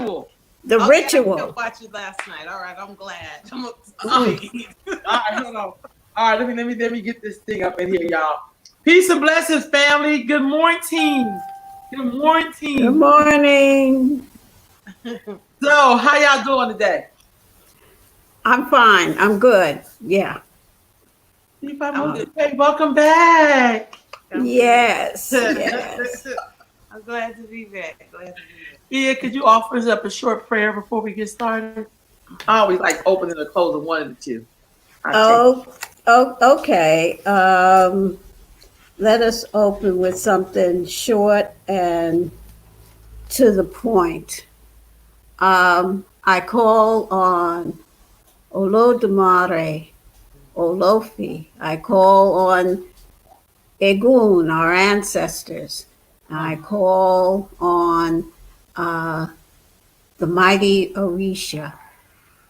The Okay, I Ritual. did watch it last night. All right, I'm glad. All right, hold on. All right, let me get this thing up in here, y'all. Peace and blessings, family. Good morning. Good Good morning. morning. So, how y'all doing today? I'm fine. I'm good. Yeah. If I I'm move, good. hey, welcome back. I'm good. Yes. Yes. I'm glad to be back. Glad to be back. Yeah, could you offer us up a short prayer before we get started? I always like opening and closing one of the two. I take. Oh, okay. Let us open with something short and to the point. I call on Olodumare, Olofi. I call on Egun, our ancestors. I call on uh, the mighty Orisha.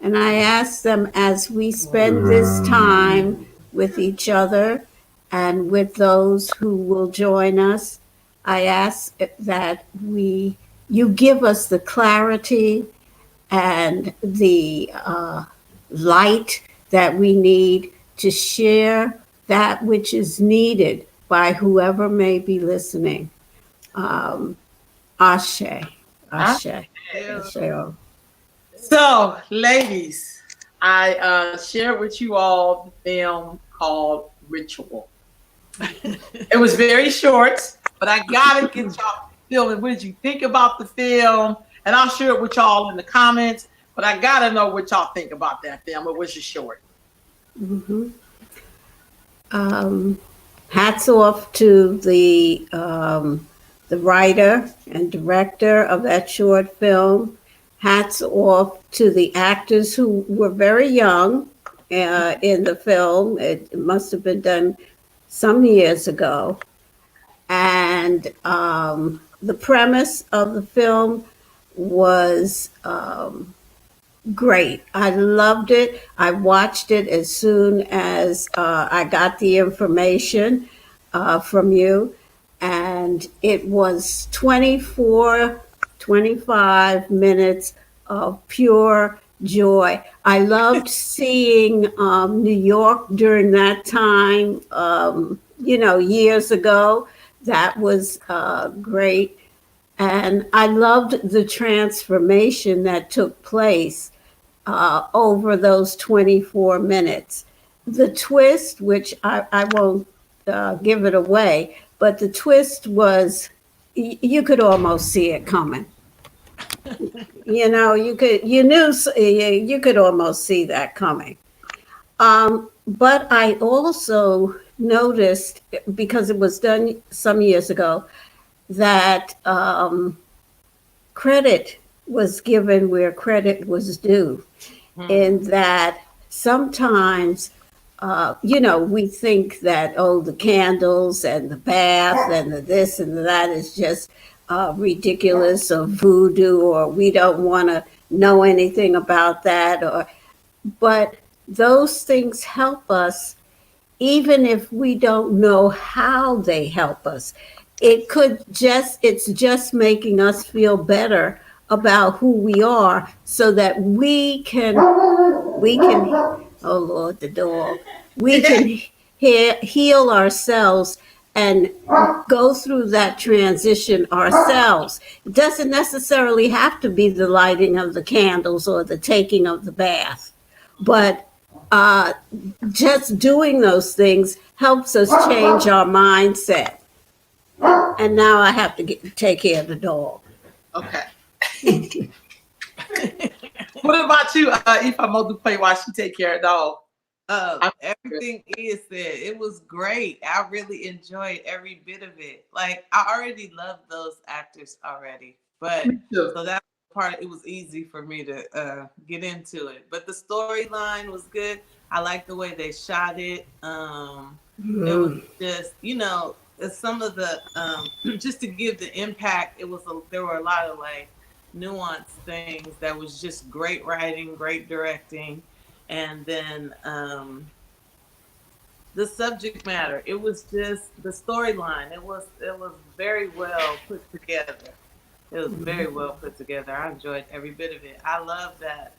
And I ask them as we spend this time with each other and with those who will join us, I ask that you give us the clarity and the light that we need to share that which is needed by whoever may be listening. Um, Ashe, I, Ashe, Yeah. Ashe. so, ladies, I shared with you all the film called Ritual. It was very short, but I gotta get y'all feeling. What did you think about the film? And I'll share it with y'all in the comments. But I gotta know what y'all think about that film. It was just short. Mhm. Um, Hats off to the writer and director of that short film. Hats off to the actors who were very young in the film. It must have been done some years ago. And the premise of the film was great. I loved it. I watched it as soon as I got the information from you. And it was 24, 25 minutes of pure joy. I loved seeing New York during that time, years ago. That was great. And I loved the transformation that took place over those 24 minutes. The twist, which I won't give it away, but the twist was you could almost see it coming. You could almost see that coming. But I also noticed, because it was done some years ago, that credit was given where credit was due, in that sometimes, we think that, oh, the candles and the bath and the this and the that is just ridiculous or voodoo, or we don't want to know anything about that. But those things help us even if we don't know how they help us. It's just making us feel better about who we are, so that we can oh Lord, the dog, we can heal ourselves and go through that transition ourselves. It doesn't necessarily have to be the lighting of the candles or the taking of the bath, but uh, just doing those things helps us change our mindset. And now I have to take care of the dog. Okay. What about you, if I multiply while she take care of the dog? I'm Everything is said. It was great. I really enjoyed every bit of it. Like, I already love those actors already, but me too. so that part, it was easy for me to get into it. But the storyline was good. I like the way they shot it. It was Mm. just, some of the just to give the impact. There were a lot of like nuanced things that was just great writing, great directing, and then the subject matter. It was just the storyline. It was very well put together. It was very well put together. I enjoyed every bit of it. I love that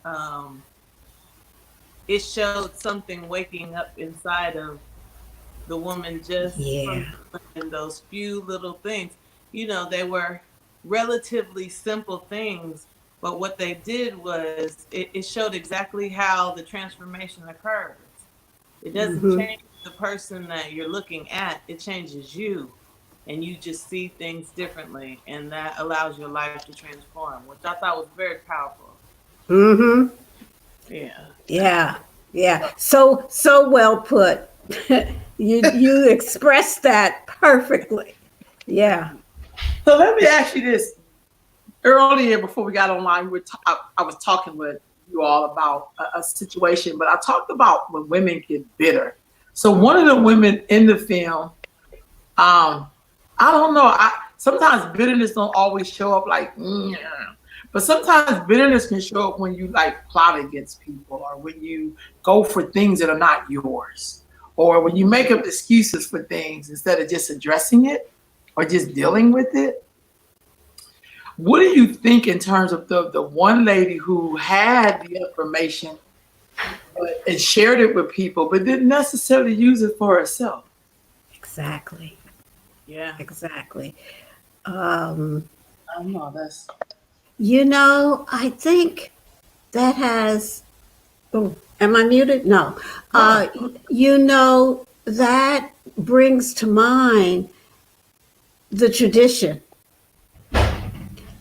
it showed something waking up inside of the woman just Yeah. from those few little things. You know, they were relatively simple things, but what they did was it showed exactly how the transformation occurs. It doesn't change the person that you're looking at, it changes you. And you just see things differently, and that allows your life to transform, which I thought was very powerful. Mm-hmm. Yeah. Yeah. Yeah. So well put. You expressed that perfectly. Yeah. So let me ask you this. Earlier, before we got online, I was talking with you all about a situation, but I talked about when women get bitter. So one of the women in the film, I don't know. Sometimes bitterness don't always show up like, but sometimes bitterness can show up when you like plot against people, or when you go for things that are not yours, or when you make up excuses for things instead of just addressing it or just dealing with it. What do you think in terms of the one lady who had the information and shared it with people, but didn't necessarily use it for herself? Exactly. Yeah. Exactly. I don't know. I think that has. Oh, am I muted? No. That brings to mind the tradition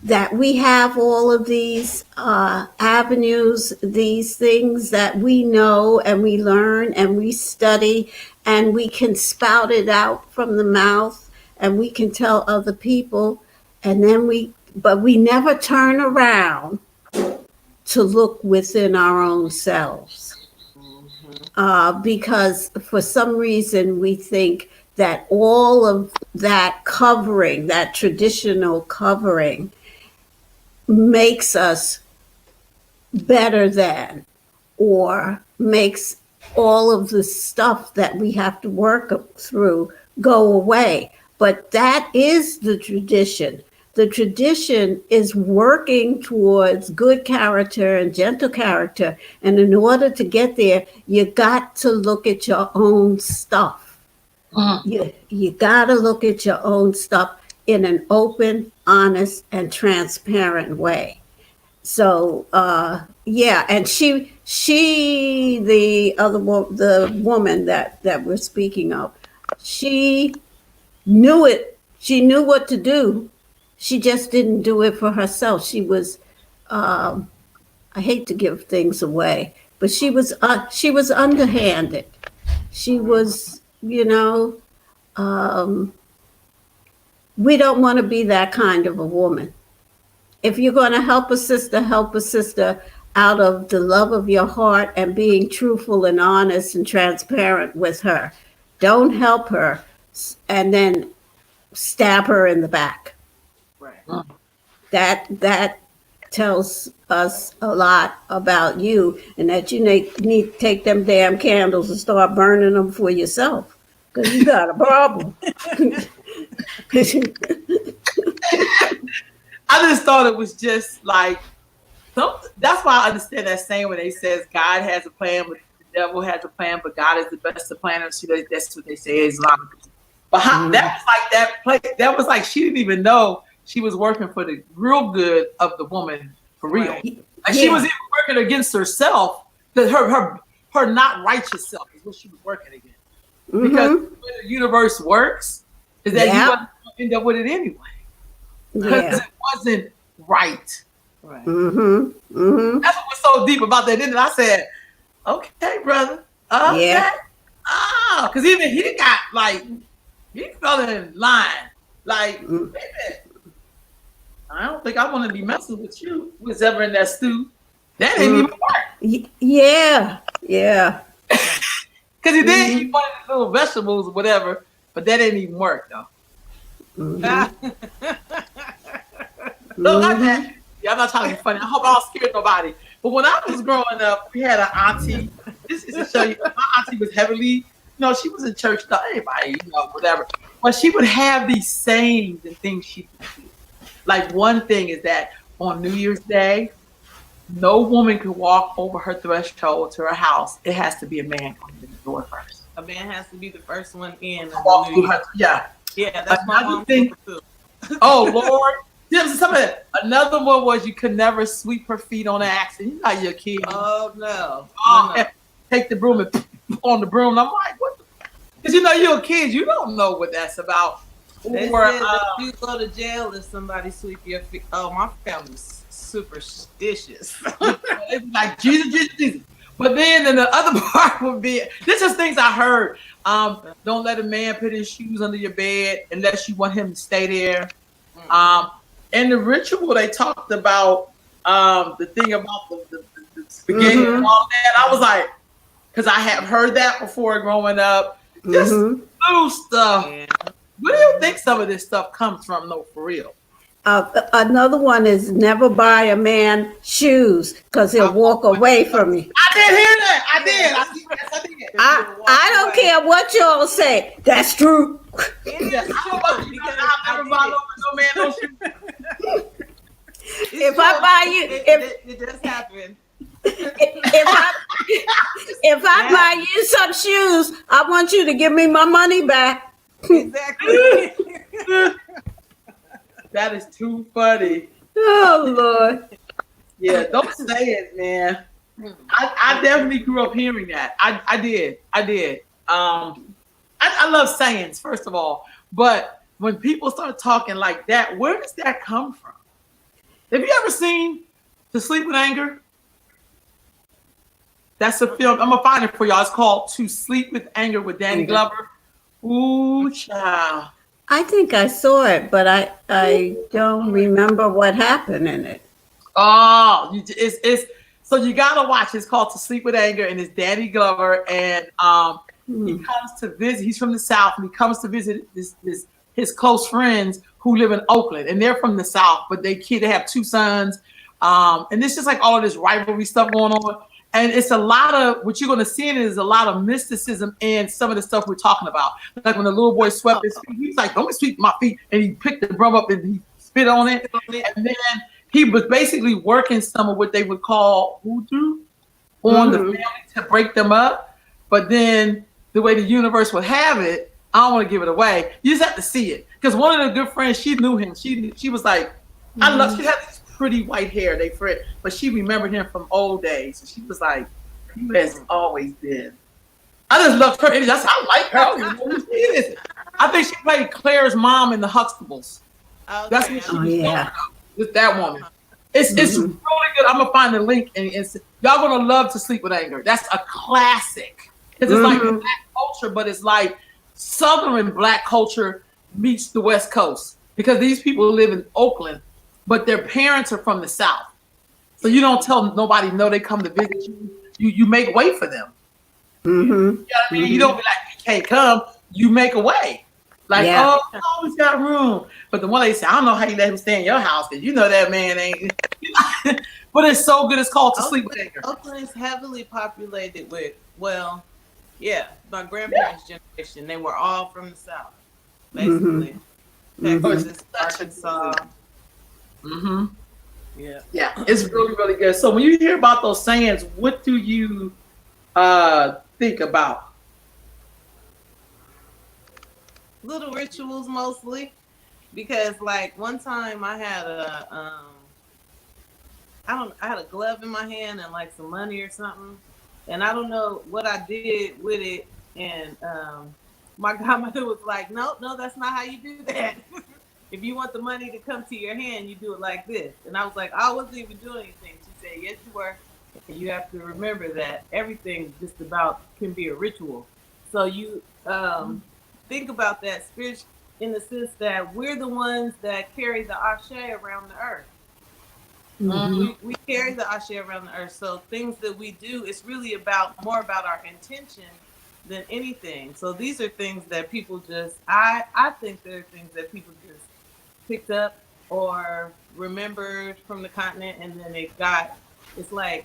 that we have all of these avenues, these things that we know and we learn and we study, and we can spout it out from the mouth and we can tell other people, but we never turn around to look within our own selves. Because for some reason we think that all of that covering, that traditional covering, makes us better than, or makes all of the stuff that we have to work through go away. But that is the tradition. The tradition is working towards good character and gentle character. And in order to get there, you got to look at your own stuff. You got to look at your own stuff in an open, honest, and transparent way. So, yeah, and the woman that we're speaking of, she knew it. She knew what to do. She just didn't do it for herself. She was, I hate to give things away, but she was underhanded. She was, we don't want to be that kind of a woman. If you're going to help a sister out of the love of your heart and being truthful and honest and transparent with her. Don't help her and then stab her in the back. Right. That tells us a lot about you, and that you need to take them damn candles and start burning them for yourself, because you got a problem. I just thought it was just like, that's why I understand that saying when they says God has a plan, but the devil has a plan, but God is the best of planners. That's what they say is Islam. But that was like she didn't even know she was working for the real good of the woman for real. Right. Like she was even working against herself. That her not righteous self is what she was working against. Because the way the universe works is that you're going to end up with it anyway. Because it wasn't right. Right. That's what was so deep about that. Then I said, okay, brother. Okay. Yeah. Because even he got he fell in line. Like, wait a minute. I don't think I want to be messing with you. Who was ever in that stew? That didn't even work. Yeah. Because he did eat one of the little vegetables or whatever, but that didn't even work though. So I'm not trying to be funny. I hope I don't scare nobody. But when I was growing up, we had an auntie. This is to show you, my auntie was heavily, she was in church, not anybody, whatever. But she would have these sayings and things she would do. Like one thing is that on New Year's Day, no woman can walk over her threshold to her house. It has to be a man coming to the door first. A man has to be the first one in. Walk through her, yeah. Yeah, that's my Another mom's thing- too. Oh Lord. Another one was you could never sweep her feet on accident. You know you're a kid. Oh no. Oh, No. take the broom and on the broom. I'm like, what? Because you know you're a kid. You don't know what that's about. They Or, said that you go to jail if somebody sweep your feet. Oh, my family's superstitious. it's like Jesus, Jesus, Jesus. But then the other part would be, this is things I heard. Don't let a man put his shoes under your bed unless you want him to stay there. And the ritual they talked about, the thing about the spaghetti and all that. I was like, because I have heard that before growing up. Just little stuff. Yeah. Where do you think some of this stuff comes from, though, for real? Another one is never buy a man shoes because he'll walk away from you. I did hear that. I did. Yes, I did. I don't care what y'all say. That's true. Yeah, I don't know because I'll never buy no man no shoes. If I buy you, It does happen. if I buy you some shoes, I want you to give me my money back. Exactly. That is too funny. Oh Lord. Yeah, don't say it, man. I definitely grew up hearing that. I did. I love sayings, first of all. But when people start talking like that, where does that come from? Have you ever seen To Sleep with Anger? That's a film. I'm going to find it for y'all. It's called To Sleep with Anger with Danny Glover. Ooh, child. I think I saw it, but I don't remember what happened in it. Oh, it's so you gotta watch. It's called To Sleep with Anger, and it's Danny Glover, and he comes to visit. He's from the South, and he comes to visit his close friends who live in Oakland, and they're from the South, but they have two sons, and it's just like all of this rivalry stuff going on. And it's a lot of what you're going to see in it is a lot of mysticism and some of the stuff we're talking about. Like when the little boy swept his feet, he was like, "Don't sweep my feet," and he picked the broom up and he spit on it. And then he was basically working some of what they would call voodoo on the family to break them up. But then the way the universe would have it, I don't want to give it away. You just have to see it. Because one of the good friends, she knew him. She was like, I love. She had this pretty white hair, but she remembered him from old days. So she was like, he has always been. I just loved her. I like her. I think she played Claire's mom in the Huxtables. Okay. That's what she was with that woman. It's really good. I'm gonna find the link, and y'all gonna love To Sleep with Anger. That's a classic because it's like black culture, but it's like Southern black culture meets the West Coast because these people live in Oakland, but their parents are from the South. So you don't tell nobody no they come to visit you. You make way for them. You know what I mean? You don't be like, you can't come. You make a way. Like, oh, I always got room. But the one lady said, I don't know how you let him stay in your house because you know that man ain't. But it's so good. It's called To Sleep with Anger. Oakland is heavily populated with, my grandparents' generation. They were all from the South, basically. Texas, Arkansas. Yeah. Yeah, it's really, really good. So when you hear about those sayings, what do you think about? Little rituals mostly, because like one time I had I had a glove in my hand and like some money or something, and I don't know what I did with it, and my godmother was like, no, that's not how you do that. If you want the money to come to your hand, you do it like this. And I was like, I wasn't even doing anything. She said, yes, you were. And you have to remember that everything just about can be a ritual. So you think about that spirit in the sense that we're the ones that carry the ashe around the earth. We carry the ashe around the earth. So things that we do, it's really more about our intention than anything. So these are things that people just, I think they're things that people just picked up or remembered from the continent, and then it's like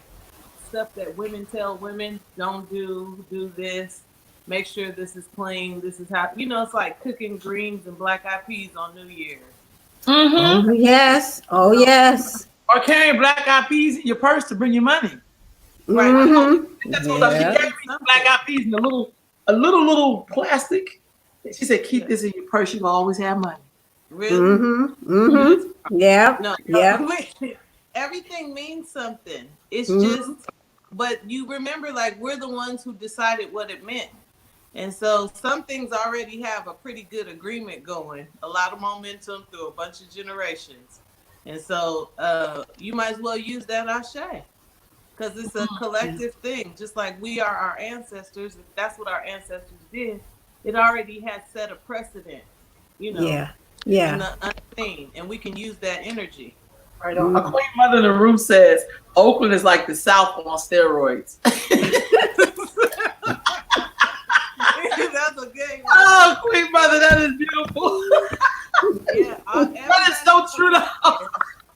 stuff that women tell women, don't do this, make sure this is clean, this is how, it's like cooking greens and black eyed peas on New Year's. Mm-hmm. Oh, yes. Oh, yes. Or carrying black eyed peas in your purse to bring you money. Right. That's Mm-hmm. what she Yeah. gave me some black eyed peas in a little plastic. She said, keep this in your purse. You will always have money. Really? Mm-hmm. Mm-hmm. Yep. No. Yep. Everything means something. It's just, Mm-hmm. but you remember, like, we're the ones who decided what it meant. And so some things already have a pretty good agreement going, a lot of momentum through a bunch of generations. And so you might as well use that ashe, because it's a collective thing. Just like we are our ancestors, if that's what our ancestors did, it already had set a precedent, you know, Yeah. in Yeah. the unseen. And we can use that energy. Right on. A queen mother in the room says Oakland is like the South on steroids. That's a good one. Oh, queen mother, that is beautiful. Yeah, That is so true.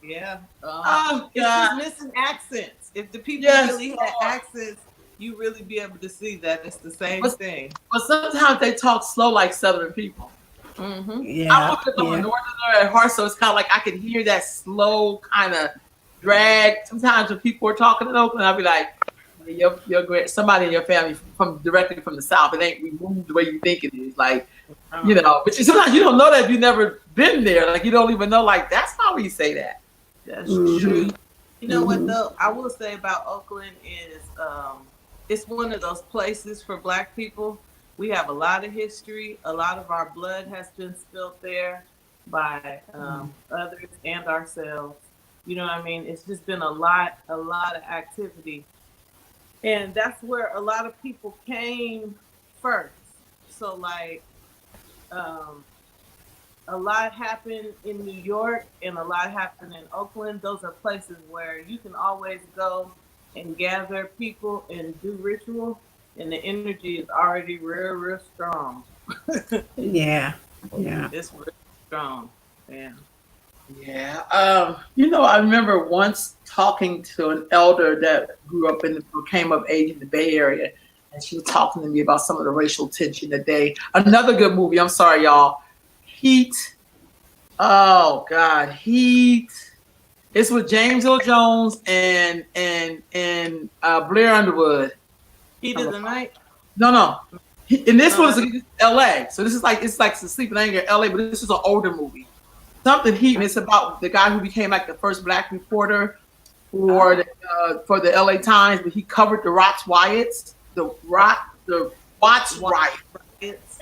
Yeah. Oh It's God. just missing accents. If the people Yes, really had Lord. accents, you really be able to see that it's the same thing. But sometimes they talk slow like Southern people. Mm-hmm. I'm Yeah. looking from a Yeah. northerner at heart, so it's kind of like I can hear that slow kind of drag. Sometimes when people are talking in Oakland, I'll be like, your somebody in your family from directly from the South. It ain't removed the way you think it is. Like, you know, but sometimes you don't know that if you've never been there. Like, you don't even know, like, that's how we say that. That's Mhm. true. You know what though? I will say about Oakland is it's one of those places for Black people. We have a lot of history. A lot of our blood has been spilled there by others and ourselves. You know what I mean? It's just been a lot of activity. And that's where a lot of people came first. So like a lot happened in New York and a lot happened in Oakland. Those are places where you can always go and gather people and do ritual, and the energy is already real strong. Yeah. Yeah. It's real strong. Yeah. Yeah. You know, I remember once talking to an elder that grew up came of age in the Bay Area, and she was talking to me about some of the racial tension that another good movie, I'm sorry, y'all, Heat. Oh God, Heat. It's with James Earl Jones and Blair Underwood. Heat of the Night? No. And this one is LA. So this is like, it's like Sleeping Anger in LA, but this is an older movie. Something Heat, and it's about the guy who became like the first Black reporter for the LA Times, but he covered the Watts riots.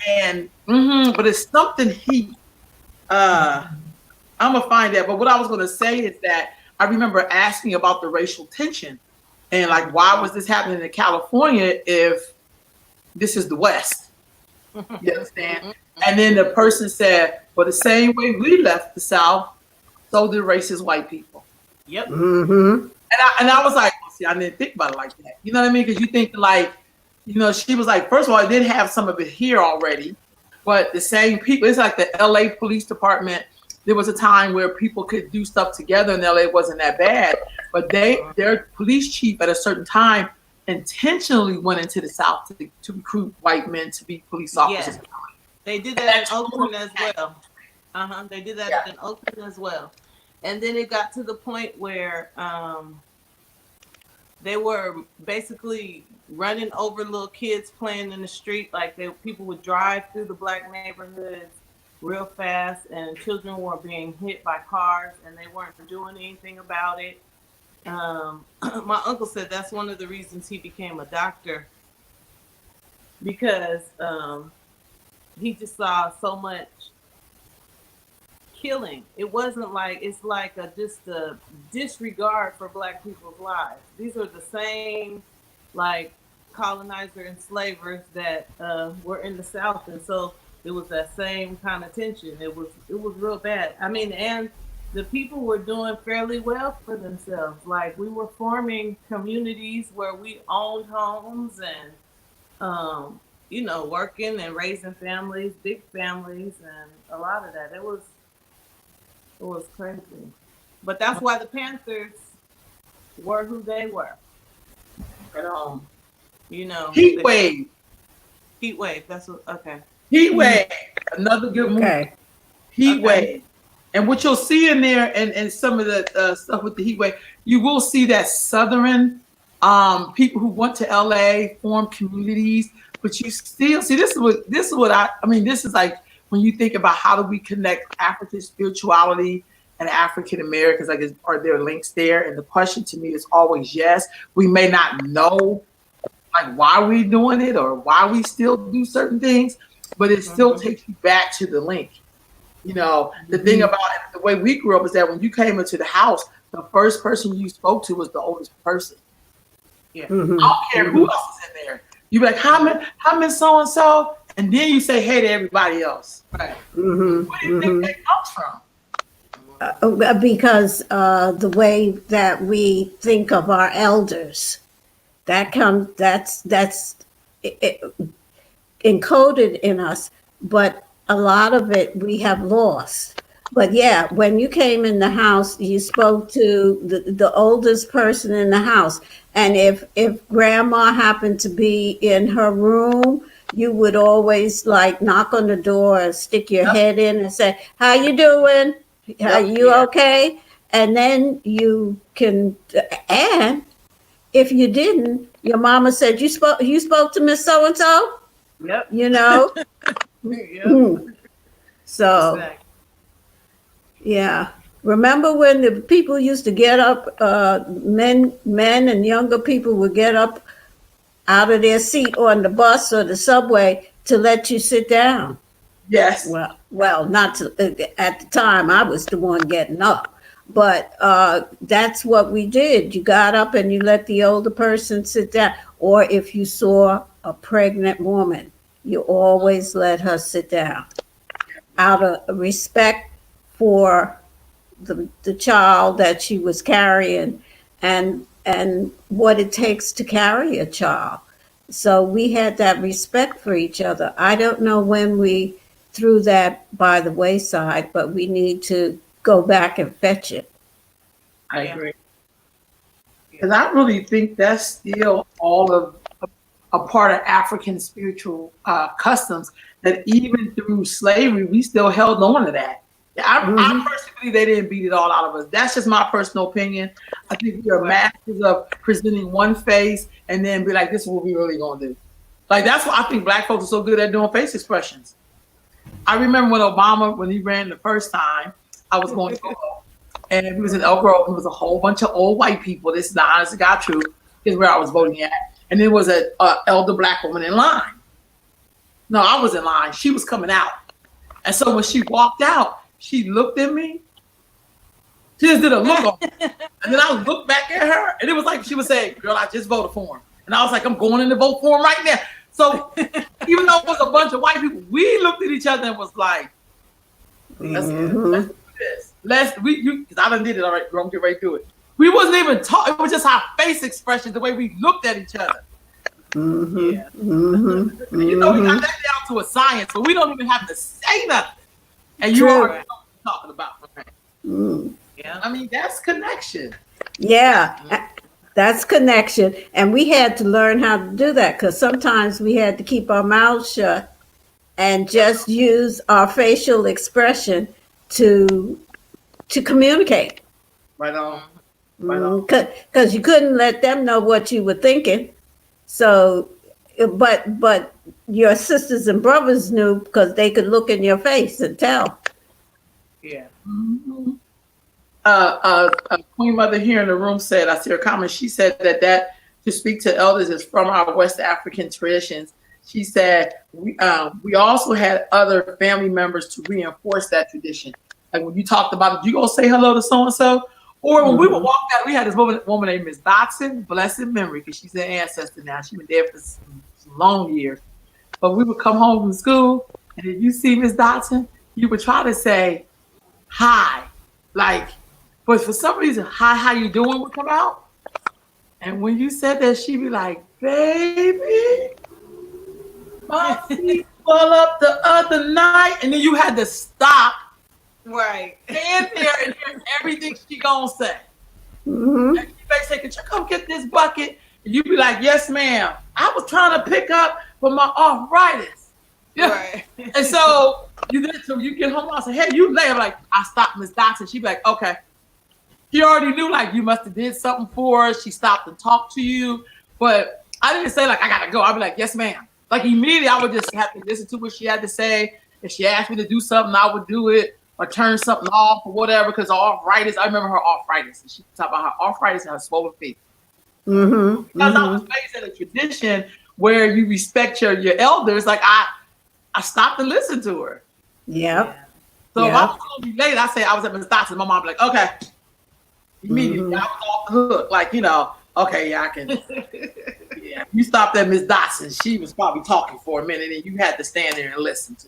And but it's something Heat. I'm gonna find that. But what I was gonna say is that I remember asking about the racial tension and like, why was this happening in California if this is the West? You understand? And then the person said, well, the same way we left the South, so did racist white people. Yep. Mm-hmm. And I was like, see, I didn't think about it like that. You know what I mean? Because you think like, you know, she was like, first of all, I did have some of it here already, but the same people, it's like the LA Police Department. There was a time where people could do stuff together in LA. It wasn't that bad, but their police chief at a certain time intentionally went into the South to recruit white men to be police officers. Yeah. They did that in Oakland as well. They did that in Oakland as well. And then it got to the point where they were basically running over little kids playing in the street. Like people would drive through the Black neighborhoods real fast, and children were being hit by cars, and they weren't doing anything about it. My uncle said that's one of the reasons he became a doctor, because he just saw so much killing. It wasn't like, it's like just a disregard for Black people's lives. These are the same like colonizer enslavers that were in the South, and so it was that same kind of tension. It was real bad. I mean, and the people were doing fairly well for themselves. Like, we were forming communities where we owned homes and you know, working and raising families, big families, and a lot of that. It was crazy. But that's why the Panthers were who they were. You know, Heat Wave. Heat Wave. That's what. Okay. Heat Wave. Another good movie. Okay. Heat Wave. And what you'll see in there, and some of the stuff with the heat wave, you will see that Southern people who went to LA, formed communities, but you still see this is what I mean. This is like when you think about how do we connect African spirituality and African Americans, like are there links there? And the question to me is always yes. We may not know like why we're doing it or why we still do certain things, but it still takes you back to the link. You know, the thing about it, the way we grew up is that when you came into the house, the first person you spoke to was the oldest person. Yeah. I don't care who else is in there. You be like, how many so and so, and then you say hey to everybody else. Right. Where do you think that comes from? Because the way that we think of our elders, that's encoded in us, but a lot of it we have lost. But yeah, when you came in the house, you spoke to the oldest person in the house. And if grandma happened to be in her room, you would always like knock on the door and stick your head in and say, how you doing? Are you okay? And then you can, and if you didn't, your mama said, you spoke to Miss So-and-so? Yep. You know? Yep. So, Exactly. yeah. Remember when the people used to get up, men and younger people would get up out of their seat on the bus or the subway to let you sit down? Yes. Well, not to, at the time I was the one getting up, but that's what we did. You got up and you let the older person sit down. Or if you saw a pregnant woman, you always let her sit down out of respect for the child that she was carrying and what it takes to carry a child. So we had that respect for each other. I don't know when we threw that by the wayside, but we need to go back and fetch it. I agree. Because I really think that's still all of a part of African spiritual customs that even through slavery, we still held on to that. I personally believe they didn't beat it all out of us. That's just my personal opinion. I think we are masters of presenting one face and then be like, this is what we really gonna do. Like, that's why I think Black folks are so good at doing face expressions. I remember when Obama, when he ran the first time, I was going to go, and he was in Elk Grove. There was a whole bunch of old white people. This is the honest to God truth, is where I was voting at. And there was an elder Black woman in line. No, I was in line. She was coming out. And so when she walked out, she looked at me. She just did a look on me. And then I looked back at her, and it was like she was saying, girl, I just voted for him. And I was like, I'm going in to vote for him right now. So even though it was a bunch of white people, we looked at each other and was like, let's do this. Because I done did it already. We're going to get right through it. We wasn't even talking. It was just our face expression, the way we looked at each other. Yeah. You know, we got that down to a science, so we don't even have to say nothing. And you already know what we're talking about. Yeah. I mean, that's connection. Yeah, that's connection. And we had to learn how to do that because sometimes we had to keep our mouths shut and just use our facial expression to communicate. Right on. Because you couldn't let them know what you were thinking. So, but your sisters and brothers knew because they could look in your face and tell. Yeah. Queen Mother here in the room said, I see her comment. She said that to speak to elders is from our West African traditions. She said we also had other family members to reinforce that tradition. Like when you talked about it, you go say hello to so and so. Or when we would walk out, we had this woman named Miss Dotson, blessed memory, because she's an ancestor now. She's been there for some long years. But we would come home from school, and if you see Miss Dotson, you would try to say hi. Like, but for some reason, hi, how you doing would come out. And when you said that, she'd be like, baby, my feet fell up the other night. And then you had to stop. Right. Stand there and hear everything she gonna say. And she may say, could you come get this bucket? And you be like, yes, ma'am. I was trying to pick up for my arthritis. Yeah. Right. And so you get home, I say, hey, you late. I'm like, I stopped Miss Dotson. She'd be like, okay. She already knew like you must have did something for her. She stopped and talked to you. But I didn't say like I gotta go. I'd be like, yes, ma'am. Like immediately I would just have to listen to what she had to say. If she asked me to do something, I would do it or turn something off or whatever. Because arthritis, I remember her arthritis. And she talked about her arthritis and her swollen feet. Mm-hmm. Because I was raised in a tradition where you respect your elders, like I stopped and listened to her. Yep. So if Yeah. I was gonna be late, I say I was at Miss Dotson's, my mom be like, okay. Immediately, I was off the hook. Like, okay, yeah, I can. Yeah, you stopped at Miss Dotson. She was probably talking for a minute, and you had to stand there and listen to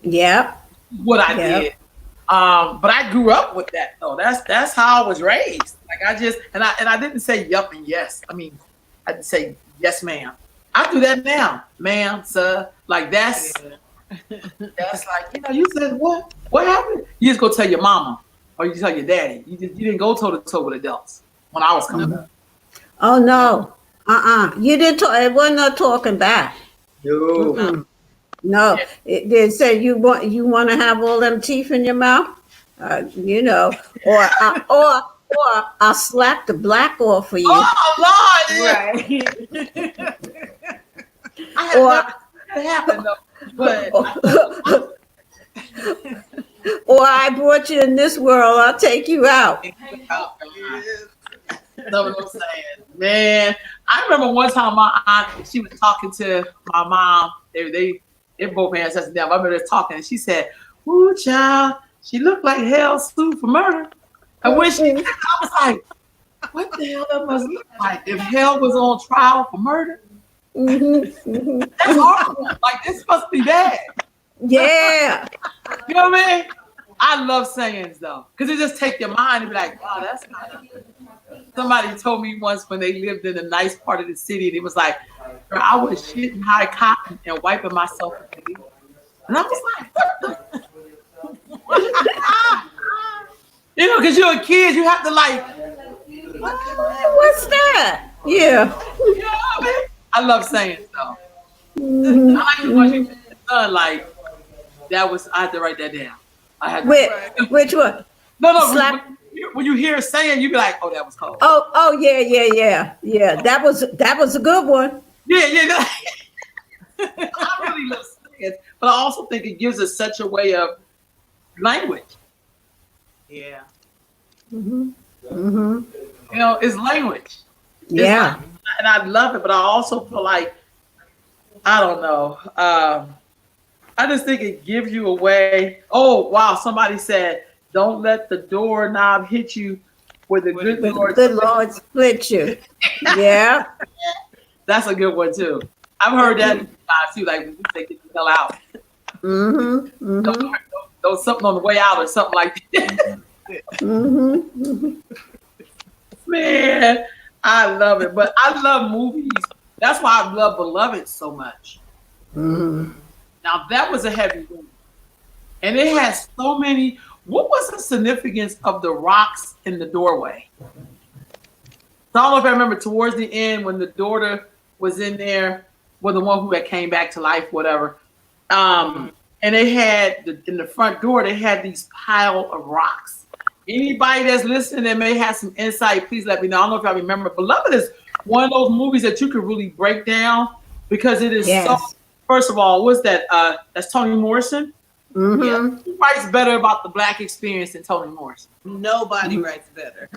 Yep. what I Yep. did. But I grew up with that though. That's how I was raised. Like I just and I didn't say yup and yes. I mean, I didn't say yes, ma'am. I do that now, ma'am, sir. Like that's like you said what? What happened? You just go tell your mama or you tell your daddy. You didn't go toe to toe with adults when I was coming up. Oh no. You didn't talk. It wasn't no talking back. No. Mm-mm. No. They said you want to have all them teeth in your mouth. Or I'll slap the black off of you. Oh Lord! Yeah. Right. I had Or- never seen that happen though. But Or I brought you in this world. I'll take you out. know what I'm saying? Man, I remember one time my aunt, she was talking to my mom. They both ancestors down. I remember they talking and she said, "Ooh, child, she looked like hell sued for murder." And when she I was like, what the hell that must look like? If hell was on trial for murder? That's horrible. Like this must be bad. Yeah. You know what I mean? I love sayings though, because it just take your mind and be like, wow, that's not. Somebody told me once when they lived in a nice part of the city, and it was like, girl, I was shitting high cotton and wiping myself with the and I was like, because you're a kid, you have to like, What's that? Yeah. you know what I mean? I love sayings though. Mhm. I like to watch your son like that was. I had to write that down. I had to. Which one? No. Slap- When you hear a saying, you be like, "Oh, that was cold." Oh, yeah. That was a good one. Yeah. I really love sayings, but I also think it gives us such a way of language. Yeah. Mhm. Mhm. It's language. Yeah. And I love it, but I also feel like I don't know. I just think it gives you a way. Oh wow! Somebody said, "Don't let the doorknob hit you where the good The Lord." good Lord split you. Yeah. That's a good one too. I've heard that times too. Like when you say, "Get the hell out." Mm-hmm. Don't something on the way out or something like that. Mm-hmm. Man, I love it. But I love movies. That's why I love Beloved so much. Mm-hmm. Now that was a heavy movie. And it has so many. What was the significance of the rocks in the doorway? So I don't know if I remember towards the end when the daughter was in there, well, the one who had came back to life, whatever. And they had in the front door, they had these pile of rocks. Anybody that's listening that may have some insight, please let me know. I don't know if I remember. Beloved is one of those movies that you could really break down because it is so. First of all, what's that? That's Toni Morrison. Mm-hmm. Yeah, who writes better about the Black experience than Toni Morrison? Nobody writes better.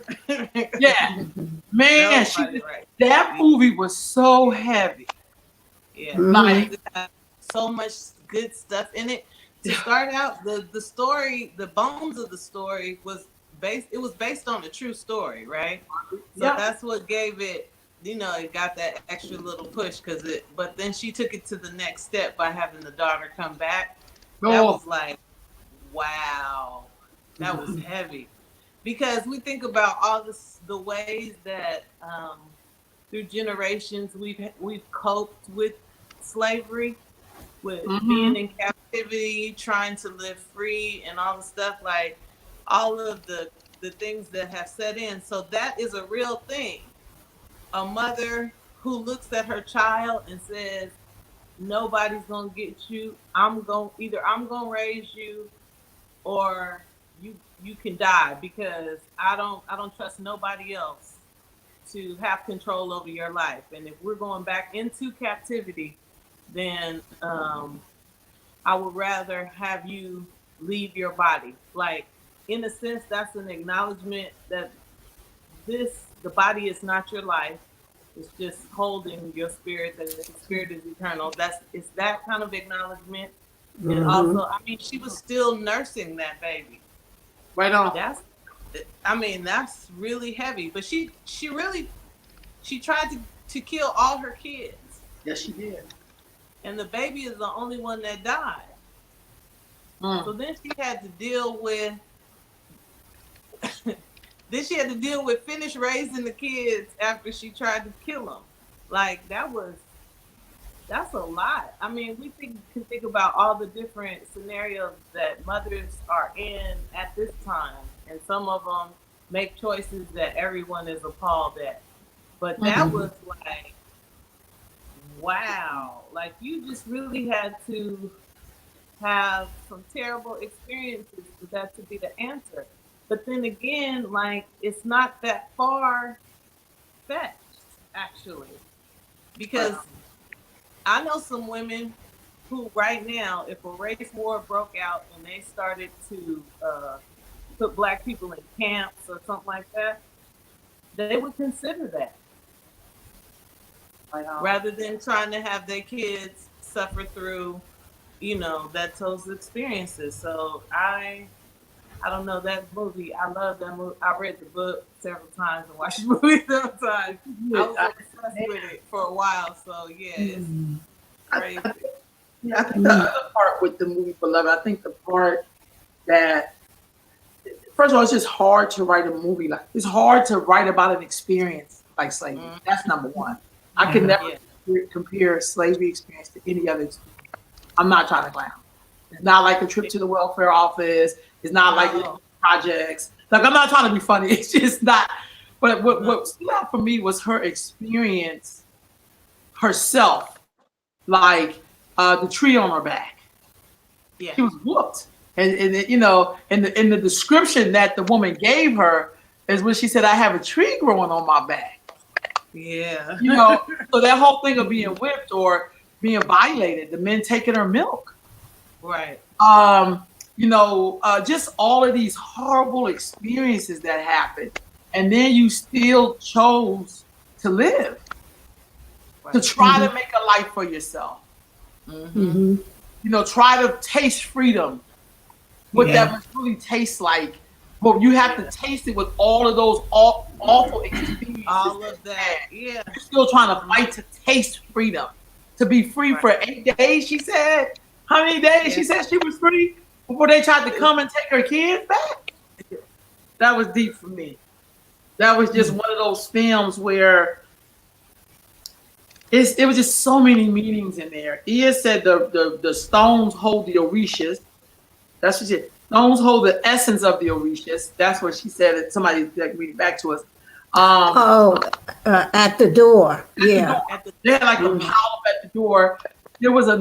Yeah, man, Nobody writes. that movie was so heavy. Yeah, Mhm. Like, it had so much good stuff in it. To start out, the story, the bones of the story was based. It was based on a true story, right? So Yeah. that's what gave it. It got that extra little push because it. But then she took it to the next step by having the daughter come back. That oh, was like, wow, that was heavy. Because we think about all the ways that through generations we've coped with slavery, with being in captivity, trying to live free, and all the stuff, like all of the things that have set in. So that is a real thing. A mother who looks at her child and says, nobody's gonna get you. Either I'm gonna raise you, or you can die, because I don't trust nobody else to have control over your life. And if we're going back into captivity, then I would rather have you leave your body. Like, in a sense, that's an acknowledgement that the body is not your life. It's just holding your spirit, and the spirit is eternal. It's that kind of acknowledgement. And also, I mean, she was still nursing that baby. Right on. That's really heavy. But she tried to kill all her kids. Yes, she did. And the baby is the only one that died. So then she had to deal with finish raising the kids after she tried to kill them. Like, that's a lot. I mean, we can think about all the different scenarios that mothers are in at this time, and some of them make choices that everyone is appalled at. But that was like, wow. Like, you just really had to have some terrible experiences for that to be the answer. But then again, like, it's not that far fetched, actually, because I know some women who right now, if a race war broke out and they started to put Black people in camps or something like that, they would consider that. Rather than trying to have their kids suffer through, those experiences. So I don't know, that movie, I love that movie. I read the book several times and watched the movie several times. I was obsessed with it for a while. So yeah, it's crazy. I think the other part with the movie Beloved, I think the part that, first of all, it's just hard to write a movie. Like, it's hard to write about an experience like slavery. That's number one. I could never compare slavery experience to any other experience. I'm not trying to clown. It's not like a trip to the welfare office. It's not like projects. Like, I'm not trying to be funny. It's just not. But what stood out for me was her experience herself. Like, the tree on her back. Yeah. She was whooped. And in the description that the woman gave her is when she said, I have a tree growing on my back. Yeah. So that whole thing of being whipped or being violated, the men taking her milk. Right. Just all of these horrible experiences that happened. And then you still chose to live, to try to make a life for yourself. Try to taste freedom. What that must really taste like. But you have to taste it with all of those awful experiences. All of that, yeah. You're still trying to fight to taste freedom. To be free for 8 days, she said. How many days she said she was free before they tried to come and take her kids back? That was deep for me. That was just one of those films where it was just so many meanings in there. Ia said the stones hold the Orishas. That's what she said. Stones hold the essence of the Orishas. That's what she said. Somebody read it back to us. At the door. Yeah. They had like a pile up at the door. There was it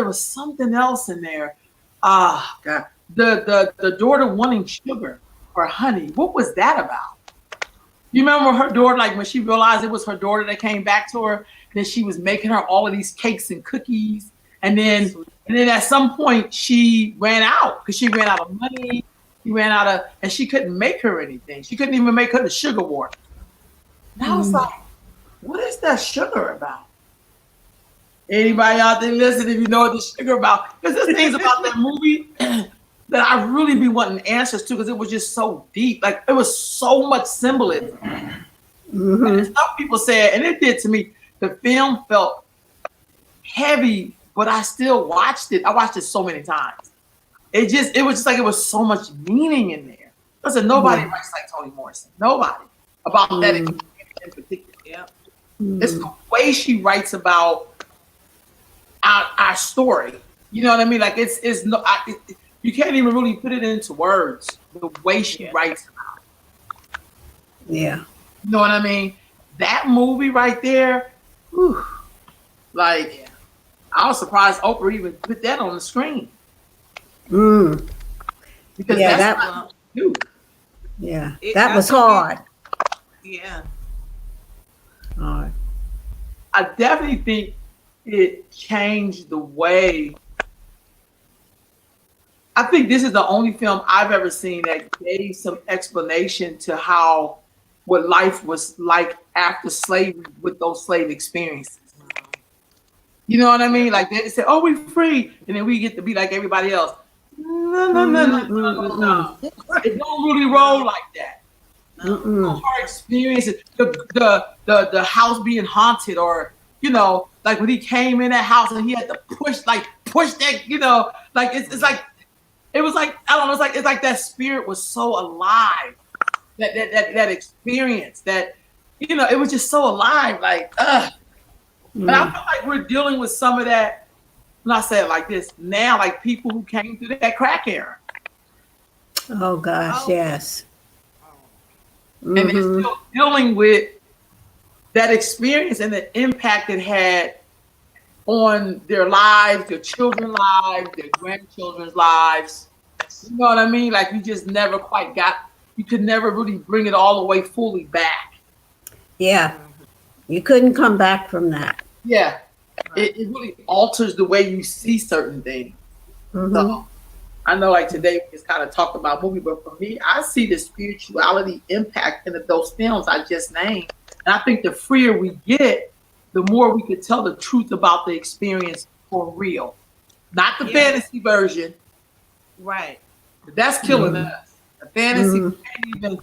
was something else in there. Ah, God. The daughter wanting sugar or honey. What was that about? You remember her daughter, like when she realized it was her daughter that came back to her, then she was making her all of these cakes and cookies. And then at some point she ran out because she ran out of money. And she couldn't make her anything. She couldn't even make her the sugar water. And I was like, what is that sugar about? Anybody out there listen, if you know what the sugar about? Because there's things about that movie that I really be wanting answers to because it was just so deep. Like, it was so much symbolism. And some people said, and it did to me, the film felt heavy, but I still watched it. I watched it so many times. It was just like it was so much meaning in there. Listen, nobody writes like Toni Morrison. Nobody about that in particular. Yep. It's the way she writes about our story. You know what I mean? Like you can't even really put it into words. The way she writes about it. Yeah. You know what I mean? That movie right there. Whew, I was surprised Oprah even put that on the screen Mm, because Yeah, that's that- not new. yeah, It- that I was think it- hard. Yeah. Hard. I definitely think it changed the way. I think this is the only film I've ever seen that gave some explanation to how what life was like after slavery with those slave experiences. You know what I mean? Like they say, "Oh, we're free," and then we get to be like everybody else. No, no, no, no, no, no, no. It don't really roll like that. Mm-mm. Our experiences, the house being haunted, or like when he came in that house and he had to push that, like it's like it was like I don't know, it's like that spirit was so alive, that experience, that it was just so alive, like But I feel like we're dealing with some of that. When I say it like this now, like people who came through that crack era, Oh gosh, Oh. yes. and they're Mhm. still dealing with that experience and the impact it had on their lives, their children's lives, their grandchildren's lives. You know what I mean? Like you just never quite you could never really bring it all the way fully back. Yeah, you couldn't come back from that. Yeah. It really alters the way you see certain things. Mhm. So I know like today we just kind of talked about movie, but for me, I see the spirituality impact in those films I just named. And I think the freer we get, the more we could tell the truth about the experience for real. Not the Yeah. fantasy version. Right. That's killing us. The fantasy, we can't even,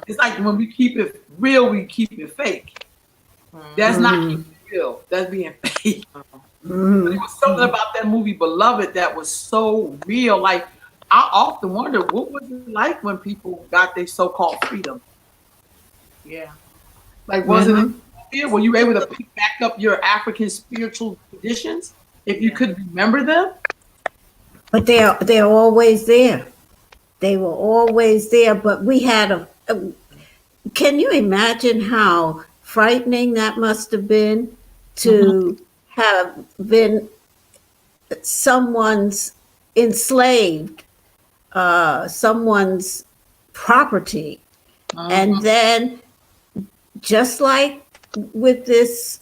it's like when we keep it real, we keep it fake. That's not keeping it real. That's being fake. Mhm. There was something about that movie Beloved that was so real. Like I often wonder, what was it like when people got their so-called freedom? Yeah. Like, wasn't it? Were you able to pick back up your African spiritual traditions if you could remember them? But they're always there. They were always there. But we had a. Can you imagine how frightening that must have been to have been someone's enslaved, someone's property, and then just like with this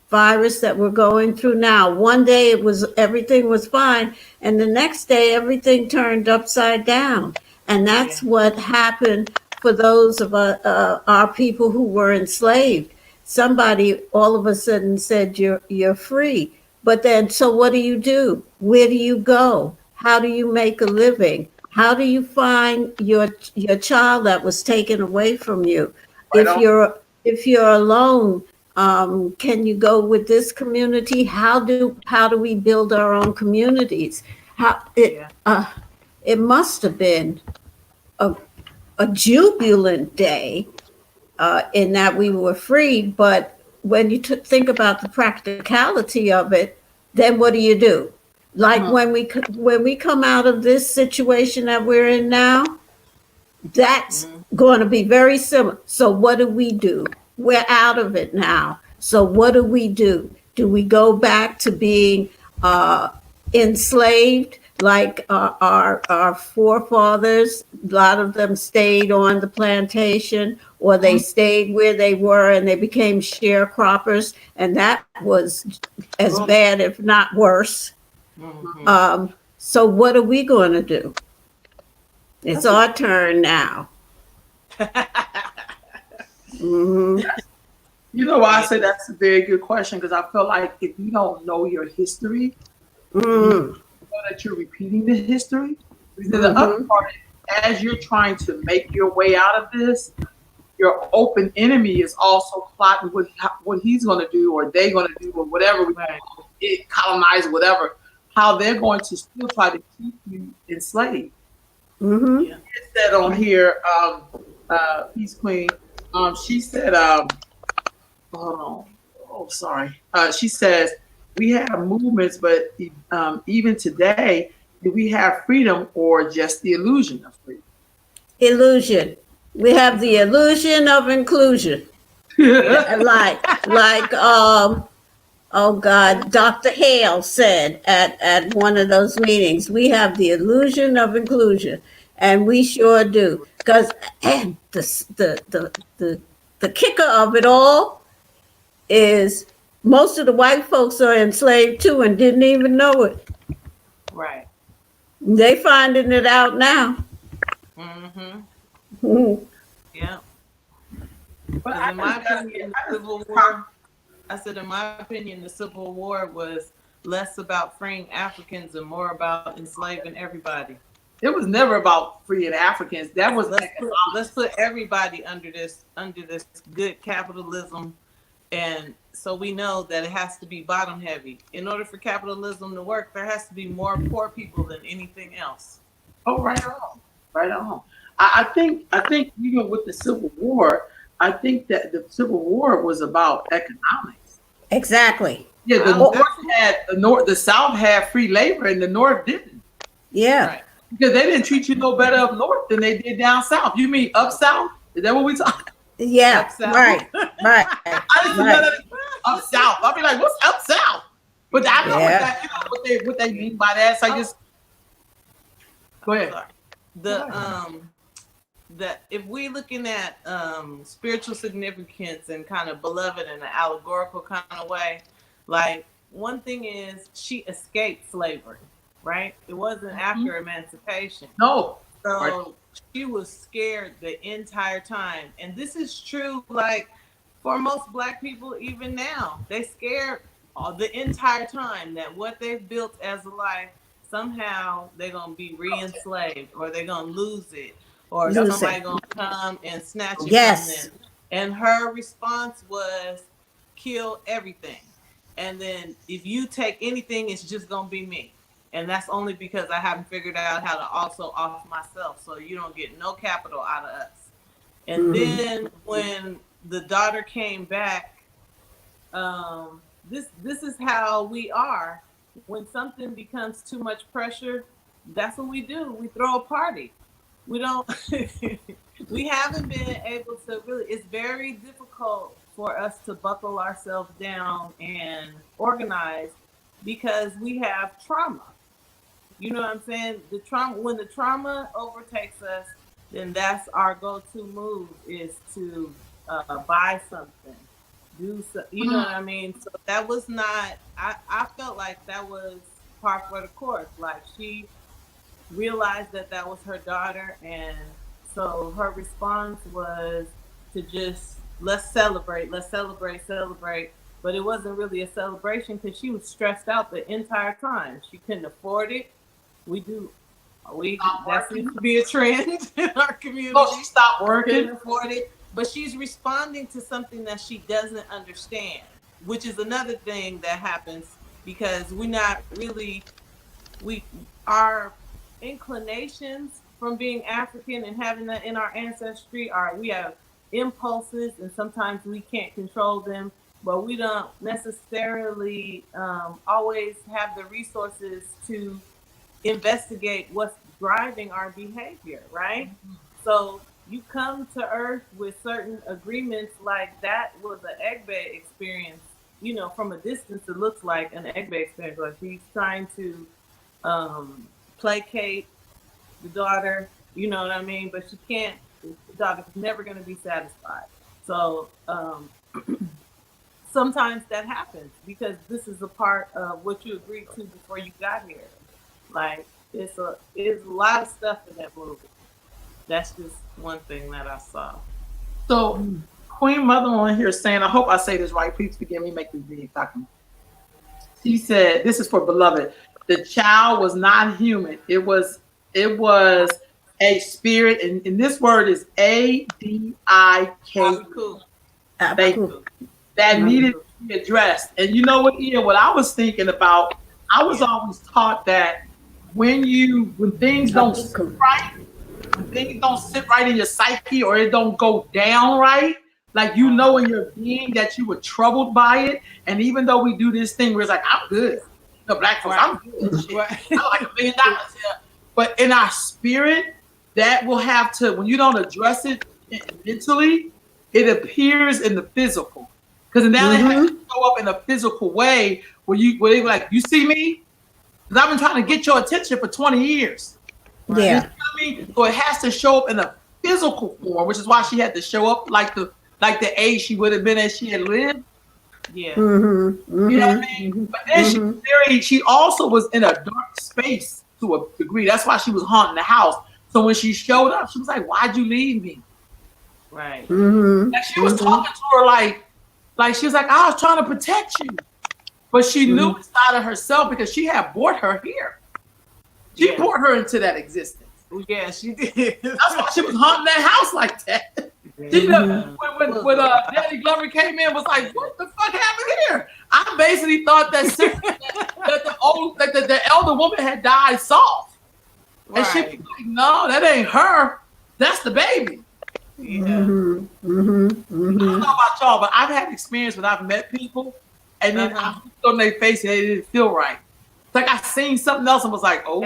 virus that we're going through now, one day everything was fine, and the next day everything turned upside down, and that's what happened for those of our people who were enslaved. Somebody all of a sudden said you're free, but then so what do you do? Where do you go? How do you make a living? How do you find your child that was taken away from you? Right on. If you're alone, can you go with this community? How do we build our own communities? It must have been a jubilant day in that we were free, but when you think about the practicality of it, then what do you do? Like when we come out of this situation that we're in now, that's going to be very similar. So what do? We're out of it now. So what do? Do we go back to being enslaved like our forefathers? A lot of them stayed on the plantation, or they stayed where they were and they became sharecroppers, and that was as bad, if not worse. So what are we going to do? It's our turn now. You know why I say that's a very good question? Because I feel like if you don't know your history, you know that you're repeating the history. Because the other part, as you're trying to make your way out of this, your open enemy is also plotting what he's going to do, or they're going to do, or whatever we colonize, whatever. How they're going to still try to keep you enslaved. It said on here, Peace Queen. She said, hold on. Oh, sorry. She says, we have movements, but even today, do we have freedom or just the illusion of freedom? Illusion. We have the illusion of inclusion. like Oh God, Dr. Hale said at one of those meetings, we have the illusion of inclusion, and we sure do. Because and the kicker of it all is most of the white folks are enslaved too and didn't even know it. Right. They finding it out now. Mm-hmm. Mhm. Yeah. But Because I in my just gotta opinion, get- the Civil War, I said, in my opinion, the Civil War was less about freeing Africans and more about enslaving everybody. It was never about freeing Africans. That was Let's put everybody under this good capitalism, and so we know that it has to be bottom heavy. In order for capitalism to work, there has to be more poor people than anything else. Oh, right on, right on. I think even with the Civil War, I think that the Civil War was about economics. Exactly. Yeah, the Wow. North, the South had free labor, and the North didn't, Yeah. Right. because they didn't treat you no better up north than they did down south. You mean up south? Is that what we talking? Yeah. Up south. Right. Right. I didn't know Right. that up south. I'll be like, what's up south? But I know Yeah. what that, what they mean by that. So I just go ahead. That if we looking at spiritual significance and kind of beloved in an allegorical kind of way, like one thing is she escaped slavery, right? It wasn't after emancipation. No. So Right. she was scared the entire time. And this is true, like for most Black people, even now, they scared the entire time that what they've built as a life, somehow they're going to be re-enslaved or they're going to lose it or Lose somebody it. going to come and snatch it Yes. from them. And her response was kill everything. And then if you take anything, it's just going to be me. And that's only because I haven't figured out how to also off myself. So you don't get no capital out of us. And then when the daughter came back, this is how we are. When something becomes too much pressure, that's what we do. We throw a party. We don't, we haven't been able to really, it's very difficult for us to buckle ourselves down and organize because we have trauma. You know what I'm saying? The trauma, when the trauma overtakes us, then that's our go-to move is to buy something, do so, you know what I mean? So that was not, I felt like that was par for the course. Like she realized that that was her daughter, and so her response was to just let's celebrate. But it wasn't really a celebration because she was stressed out the entire time. She couldn't afford it. That seems to be a trend in our community. No, she stopped working. Couldn't afford it, but she's responding to something that she doesn't understand, which is another thing that happens because our inclinations from being African and having that in our ancestry we have impulses and sometimes we can't control them, but we don't necessarily always have the resources to investigate what's driving our behavior, right? So you come to Earth with certain agreements, like that was an Egbe experience. You know, from a distance, it looks like an Egbe experience. Like he's trying to placate the daughter, you know what I mean? But she can't, the daughter's never going to be satisfied. So sometimes that happens because this is a part of what you agreed to before you got here. Like it's a lot of stuff in that movie. That's just one thing that I saw. So Queen Mother on here saying, I hope I say this right. Please forgive me, make this video talking. She said, this is for Beloved. The child was not human. It was a spirit, and this word is ADIK. Cool. That needed to be addressed. And you know what, Ian, what I was thinking about, I was always taught that when things don't sit right, when things don't sit right in your psyche or it don't go down right, like you know in your being that you were troubled by it. And even though we do this thing where it's like, I'm good. The Black folks, I'm good. Shit. I like $1 million here. But in our spirit, that will have to, when you don't address it mentally, it appears in the physical. Because now they have to show up in a physical way where they were like, you see me? Because I've been trying to get your attention for 20 years. Yeah. You know what I mean? So it has to show up in a physical form, which is why she had to show up like the age she would have been as she had lived. Yeah. You know what I mean? But then she also was in a dark space to a degree. That's why she was haunting the house. So when she showed up, she was like, why'd you leave me? Right. And she was talking to her like she was like, I was trying to protect you. But she knew inside of herself because she had brought her here. She brought her into that existence. Yeah, she did. That's why she was haunting that house like that. You know, when Danny Glover came in, was like, what the fuck happened here? I basically thought that the elder woman had died soft. And she was like, no, that ain't her. That's the baby. Yeah. I don't know about y'all, but I've had experience when I've met people and then I looked on their face and they didn't feel right. It's like I seen something else and was like, oh.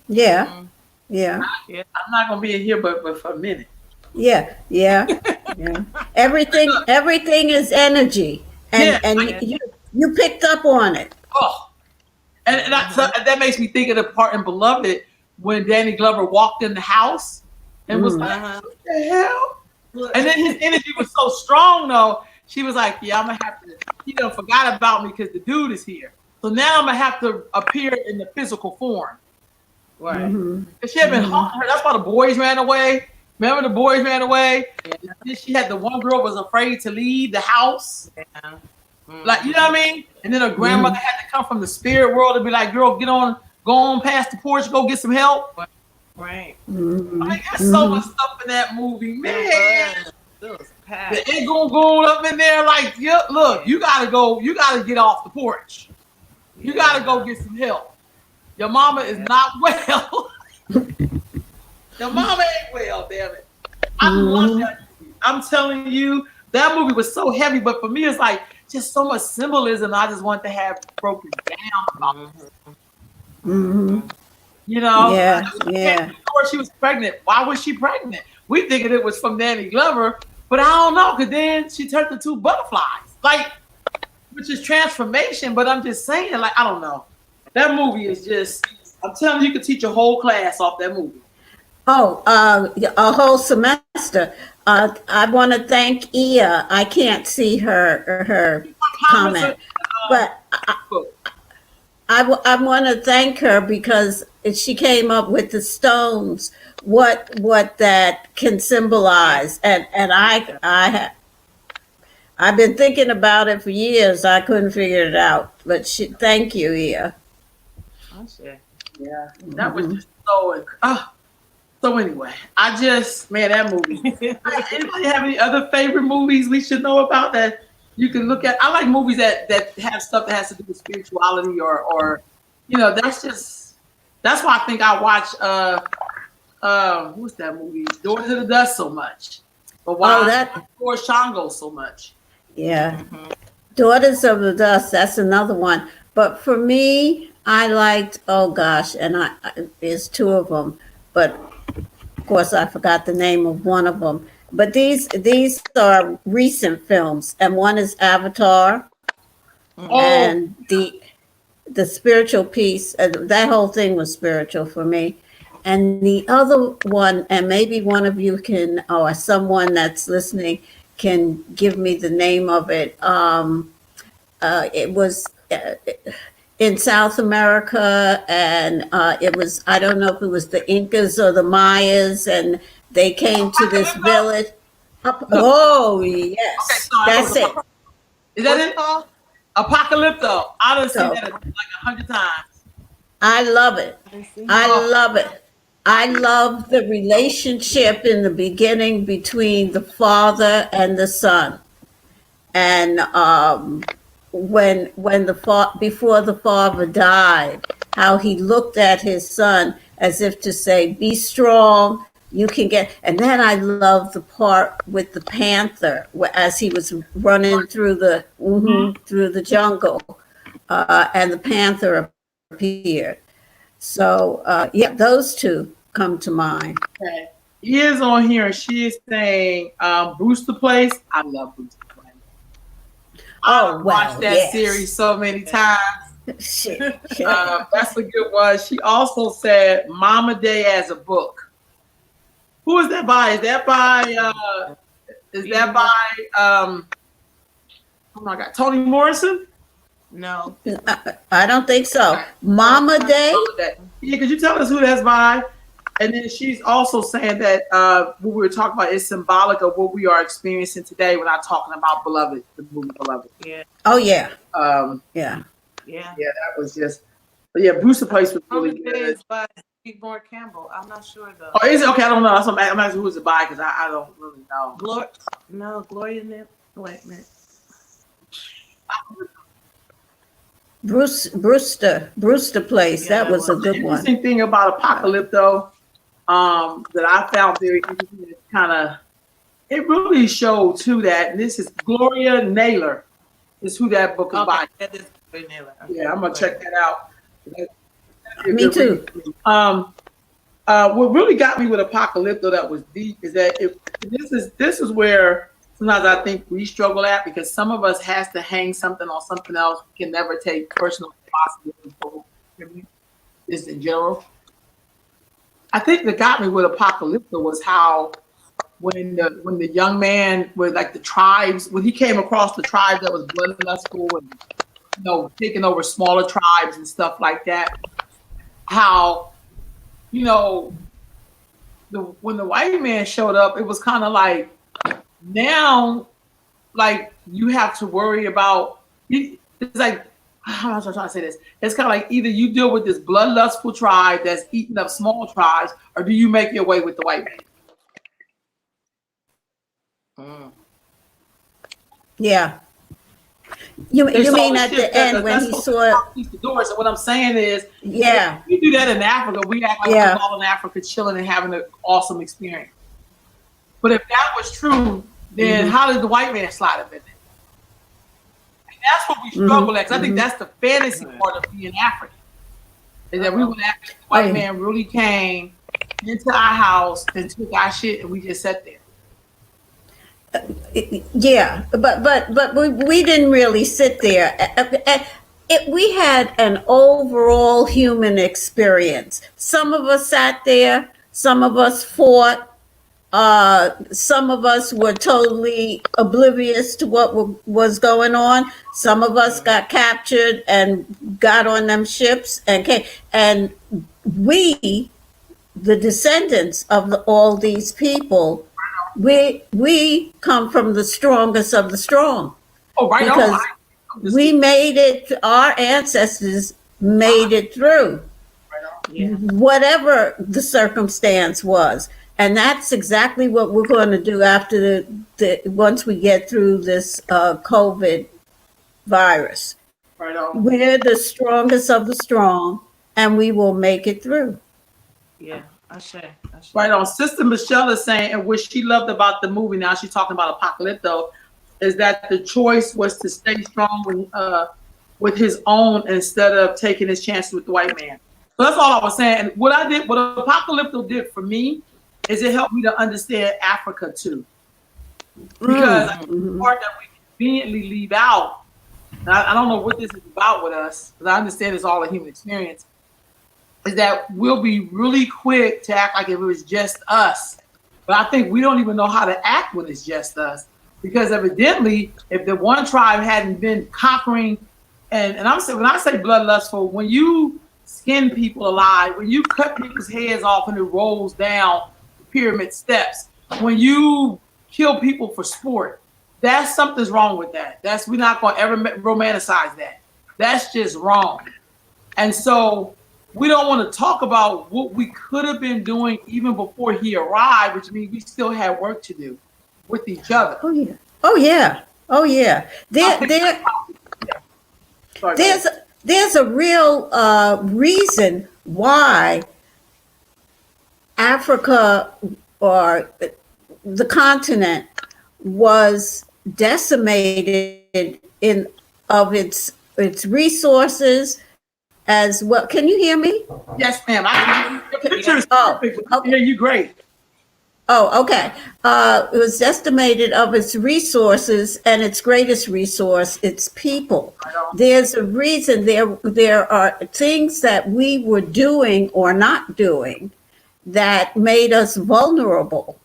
Yeah. Yeah. I'm not gonna be in here but for a minute. Yeah. Everything is energy. And you picked up on it. Oh. And that makes me think of the part in Beloved when Danny Glover walked in the house and was like, what the hell? And then his energy was so strong though. She was like, yeah, I'm gonna have to, forgot about me because the dude is here. So now I'm gonna have to appear in the physical form. Right. And she had been haunting her. That's why the boys ran away. Remember the boys ran away? Yeah. Then she had the one girl was afraid to leave the house. Yeah. Like, you know what I mean? And then her grandmother had to come from the spirit world to be like, girl, go on past the porch, go get some help. Right. I mean, there's so much stuff in that movie, man. The Egon up in there, like, look, you gotta get off the porch. You gotta go get some help. Your mama is not well. Your mama ain't well, damn it. I love that movie. I'm telling you, that movie was so heavy, but for me, it's like just so much symbolism I just want to have broken down about. Before she was pregnant. Why was she pregnant? We thinking it was from Danny Glover, but I don't know, because then she turned into butterflies. Like, which is transformation, but I'm just saying, like, I don't know. That movie is just, I'm telling you, you could teach a whole class off that movie. Oh, a whole semester. I want to thank Ia. I can't see her comment, but I want to thank her because she came up with the stones, what that can symbolize, and I've been thinking about it for years. I couldn't figure it out, but thank you, Ia. Yeah, that was just so. So anyway, that movie. Anybody have any other favorite movies we should know about that you can look at? I like movies that have stuff that has to do with spirituality or that's why I think I watch what's that movie? Daughters of the Dust so much. But why or Shango so much? Yeah. Daughters of the Dust, that's another one. But for me, I liked, and there's two of them, but of course I forgot the name of one of them. But these are recent films, and one is Avatar, and the spiritual piece. That whole thing was spiritual for me. And the other one, and maybe one of you can, or someone that's listening can give me the name of it. It was in South America, and it was, I don't know if it was the Incas or the Mayas, and they came to this village. Oh, yes. That's it. Is that it? Apocalypto. I done seen that like 100 times. I love it. I love it. I love the relationship in the beginning between the father and the son. And before the father died, how he looked at his son as if to say, be strong, you can get. And then I love the part with the panther as he was running through the jungle, and the panther appeared. So those two come to mind. Okay. is on here, and she is saying Brewster Place. I love Brewster Place. Oh, I've well, watched that yes. series so many times. Shit. That's a good one. She also said Mama Day as a book. Who is that by? Is that by oh my God, Toni Morrison? No. I don't think so. Mama Day? Yeah, could you tell us who that's by? And then she's also saying that what we were talking about is symbolic of what we are experiencing today. We're not talking about Beloved, the movie Beloved. Yeah. Oh, yeah. Yeah, Yeah. Yeah. that was just. But yeah, Brewster Place was Mama really Day good. is by Steve Moore Campbell. I'm not sure though. Oh, is it okay? I don't know. I'm asking who is it by because I don't really know. Gloria. Wait a minute. Brewster Place. Yeah, That was a good The one. interesting thing about Apocalypto that I found very interesting is it really showed too that, and this is Gloria Naylor is who that book is by. That is Gloria Naylor. Okay. Yeah, I'm gonna check that out. Me too. What really got me with Apocalypto that was deep is that this is where sometimes I think we struggle at, because some of us has to hang something on something else. We can never take personal responsibility for this in general. I think that got me with Apocalypto was how when the young man with like the tribes, when he came across the tribe that was bloodlustful and taking over smaller tribes and stuff like that, how when the white man showed up, it was kind of like, now, like, you have to worry about. It's like, how am I trying to say this? It's kind of like either you deal with this bloodlustful tribe that's eating up small tribes, or do you make your way with the white man? Yeah. You mean at the end when he saw? The door. So what I'm saying is, Yeah. we do that in Africa. We act like we're all in Africa, chilling and having an awesome experience. But if that was true, then how did the white man slide up in there? And that's what we struggle at. 'Cause I think that's the fantasy part of being African. Is that we would act like the white man really came into our house and took our shit, and we just sat there. Yeah, but we didn't really sit there. We had an overall human experience. Some of us sat there. Some of us fought. Some of us were totally oblivious to what was going on. Some of us got captured and got on them ships and came. And we, the descendants of all these people, we come from the strongest of the strong. Oh, right because on. We made it. Our ancestors made it through, whatever the circumstance was. And that's exactly what we're going to do after once we get through this COVID virus. Right on. We're the strongest of the strong, and we will make it through. Yeah, I say. Right on. Sister Michelle is saying, and what she loved about the movie, now she's talking about Apocalypto, is that the choice was to stay strong with his own instead of taking his chances with the white man. So that's all I was saying. And what Apocalypto did for me is it helped me to understand Africa too. Because the part that we conveniently leave out, and I don't know what this is about with us, because I understand it's all a human experience, is that we'll be really quick to act like if it was just us. But I think we don't even know how to act when it's just us. Because evidently, if the one tribe hadn't been conquering, and I'm saying, when I say bloodlustful, when you skin people alive, when you cut people's heads off and it rolls down the pyramid steps, when you kill people for sport, something's wrong with that. We're not going to ever romanticize that. That's just wrong. And so we don't want to talk about what we could have been doing even before he arrived, which means we still had work to do with each other. Oh yeah. Oh yeah. Oh yeah. There's a real reason why Africa or the continent was decimated of its resources as well. Can you hear me? Yes, ma'am. Your picture is Oh, perfect. okay. Yeah, you great. Oh, okay. It was estimated of its resources and its greatest resource, its people. I don't. There's a reason there are things that we were doing or not doing that made us vulnerable.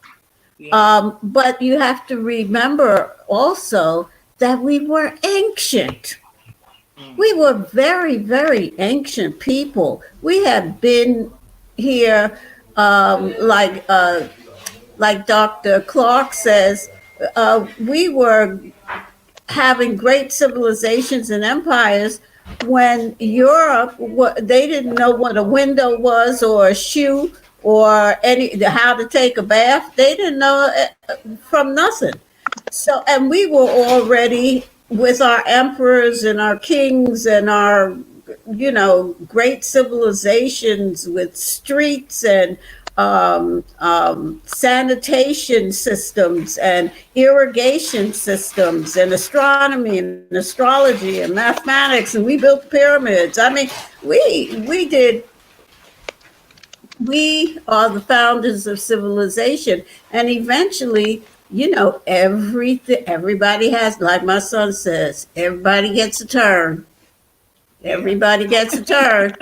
Yeah. But you have to remember also that we were ancient. Mm. We were very, very ancient people. We had been here, like Dr. Clark says, we were having great civilizations and empires when Europe, they didn't know what a window was or a shoe or how to take a bath. They didn't know from nothing. So, and we were already with our emperors and our kings and our, great civilizations with streets and sanitation systems and irrigation systems and astronomy and astrology and mathematics, and we built pyramids. I mean, we are the founders of civilization, and eventually, everybody has, like my son says, everybody gets a turn. Everybody gets a turn.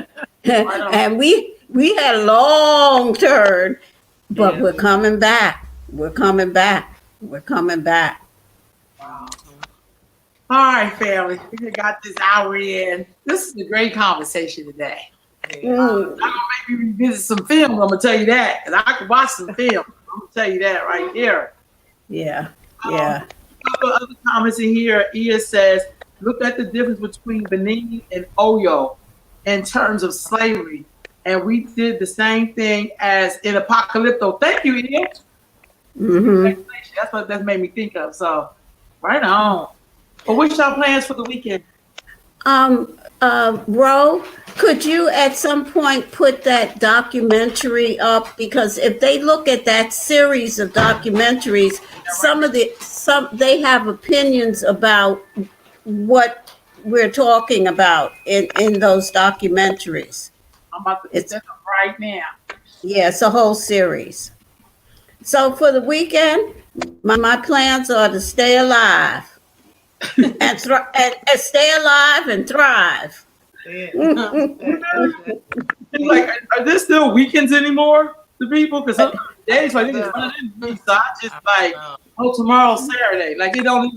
And we had a long turn, but Yeah. we're coming back. We're coming back. We're coming back. Wow. All right, family. We got this hour in. This is a great conversation today. Yeah. I'm gonna maybe revisit some film. I'm gonna tell you that, because I can watch some film. I'm gonna tell you that right there. Yeah. Yeah. A couple of other comments in here. Ia says, look at the difference between Benin and Oyo in terms of slavery. And we did the same thing as in Apocalypto. Thank you, Ia. Mm-hmm. That's what that made me think of. So, right on. But what's y'all plans for the weekend? Ro, could you at some point put that documentary up? Because if they look at that series of documentaries, some they have opinions about what we're talking about in those documentaries. I'm about to put that up right now. Yeah, it's a whole series. So for the weekend, my plans are to stay alive and stay alive and thrive. Yeah. Like, are there still weekends anymore to people? Because some days like this, one of them weeks, so I just like, oh, tomorrow's Saturday. Like it don't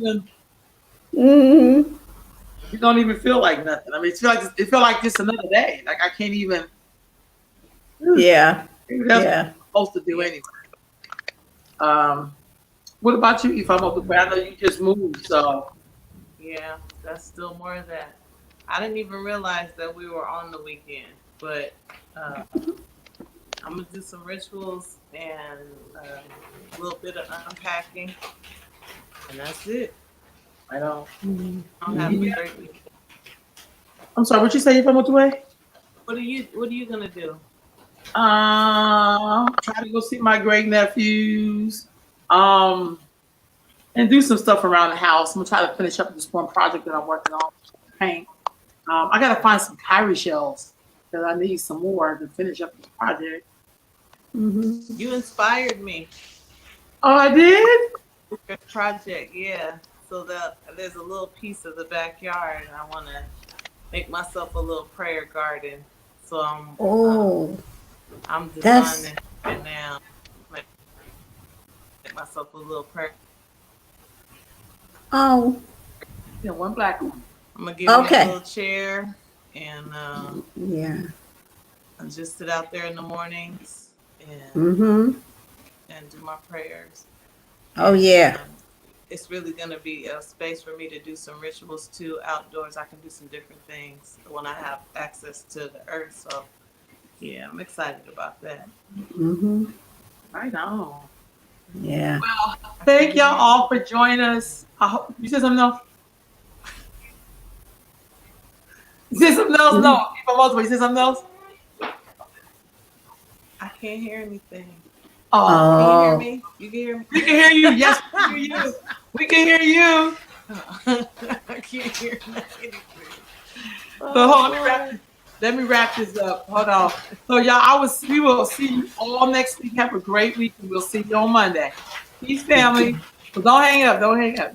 even feel like nothing. I mean, it feel like just another day. Like I can't even. Yeah. That's what Yeah. I'm supposed to do anyway. What about you, if I'm up the I know you just moved, so Yeah, that's still more of that. I didn't even realize that we were on the weekend, but I'm gonna do some rituals and a little bit of unpacking, and that's it. I don't. I'll have a great weekend. I'm sorry, what you say if I'm up the way? What are you gonna do? Try to go see my great nephews. And do some stuff around the house. I'm gonna try to finish up this one project that I'm working on. Paint. I gotta find some Kyrie shells because I need some more to finish up this project. You inspired me. Oh, I did? Your project, yeah. So there's a little piece of the backyard, and I want to make myself a little prayer garden. So I'm designing it now. Make myself a little prayer. Oh. Yeah, one black one. I'm gonna give me a little chair and Yeah. I'll just sit out there in the mornings and do my prayers. Oh yeah. It's really gonna be a space for me to do some rituals too outdoors. I can do some different things when I have access to the earth. So yeah, I'm excited about that. Right on. Yeah. Well, thank y'all all for joining us. I hope you said something else. You said something else? No, if I'm multiple, you said something else? I can't hear anything. Oh, Can you hear me? You can hear me? we can hear you. Yes, we can hear you. We can hear you. I can't hear anything. So hold on, Let me wrap this up. Hold on. So y'all, we will see you all next week. Have a great week, and we'll see you on Monday. Peace, family. Well, don't hang up. Don't hang up.